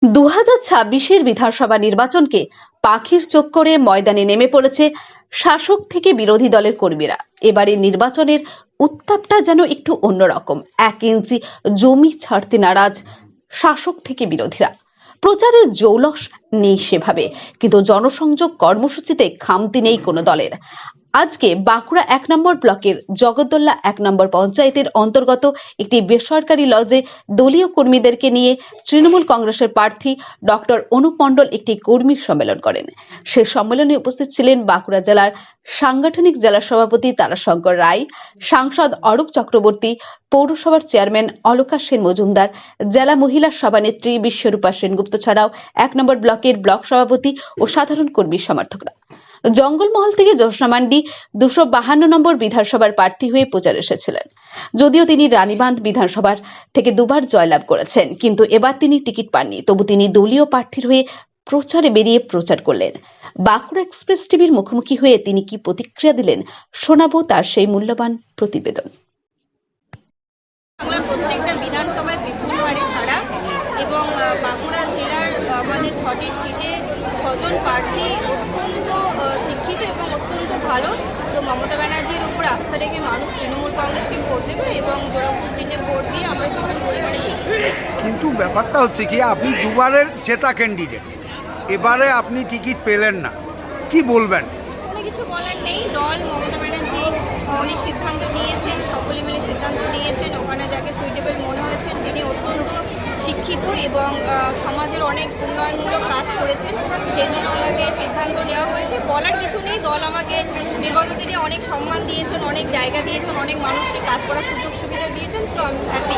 2026-এর বিধানসভা নির্বাচনকে পাখির চোখ করে ময়দানে নেমে পড়েছে শাসক থেকে বিরোধী দলের কর্মীরা। এবারে নির্বাচনের উত্তাপটা যেন একটু অন্যরকম। 1 ইঞ্চি জমি ছাড়তে নারাজ শাসক থেকে বিরোধীরা। প্রচারের জৌলস নেই সেভাবে, কিন্তু জনসংযোগ কর্মসূচিতে খামতি নেই কোনো দলের। আজকে বাঁকুড়া 1 নম্বর ব্লকের জগদ্দল্লা 1 নম্বর পঞ্চায়েতের অন্তর্গত একটি বেসরকারি লজে দলীয় কর্মীদেরকে নিয়ে তৃণমূল কংগ্রেসের প্রার্থী ডক্টর অনুপ মণ্ডল একটি কর্মী সম্মেলন করেন। সে সম্মেলনে উপস্থিত ছিলেন বাঁকুড়া জেলার সাংগঠনিক জেলা সভাপতি তারাশঙ্কর রায়, সাংসদ অরূপ চক্রবর্তী, পৌরসভার চেয়ারম্যান অলকা সেন মজুমদার, জেলা মহিলা সভানেত্রী বিশ্বরূপা সেনগুপ্ত ছাড়াও 1 নম্বর ব্লকের ব্লক সভাপতি ও সাধারণ কর্মী সমর্থকরা। জঙ্গলমহল থেকে জ্যোৎস্না মান্ডি 252 নম্বর বিধানসভার প্রার্থী হয়ে প্রচার এসেছিলেন। যদিও তিনি রানীবাঁধ বিধানসভার থেকে দুবার জয়লাভ করেছেন, কিন্তু এবার তিনি টিকিট পাননি। তবু তিনি দলীয় প্রার্থীর হয়ে প্রচারে বেরিয়ে প্রচার করলেন। বাঁকুড়া এক্সপ্রেস টিভির মুখোমুখি হয়ে তিনি কি প্রতিক্রিয়া দিলেন, শোনাবো তার সেই মূল্যবান প্রতিবেদন। প্রত্যেকটা বিধানসভায় বিপুল হারে ছাড়া এবং বাঁকুড়া জেলার আমাদের 6টি সিটে 6 জন প্রার্থী অত্যন্ত শিক্ষিত এবং অত্যন্ত ভালো। তো মমতা ব্যানার্জির উপর আস্থা রেখে মানুষ তৃণমূল কংগ্রেসকে ভোট দেবে এবং জোড়াফুল চিহ্নে ভোট দিয়ে আমরা বিপুল পরিমাণে জিতব। কিন্তু ব্যাপারটা হচ্ছে কি, আপনি দুবারের জেতা ক্যান্ডিডেট, এবারে আপনি টিকিট পেলেন না, কি বলবেন? কোনো কিছু বলার নেই। দল মমতা ব্যানার্জি উনি সিদ্ধান্ত নিয়েছেন, সকলে মিলে সিদ্ধান্ত নিয়েছেন। ওখানে যাকে সুইটেবল মনে হয়েছেন তিনি অত্যন্ত শিক্ষিত এবং সমাজের অনেক উন্নয়নমূলক কাজ করেছেন, সেই জন্য ওনাকে সিদ্ধান্ত নেওয়া হয়েছে। বলার কিছু নেই। দল আমাকে বিগত দিনে অনেক সম্মান দিয়েছেন, অনেক জায়গা দিয়েছেন, অনেক মানুষকে কাজ করার সুযোগ সুবিধা দিয়েছেন। সো আমি হ্যাপি।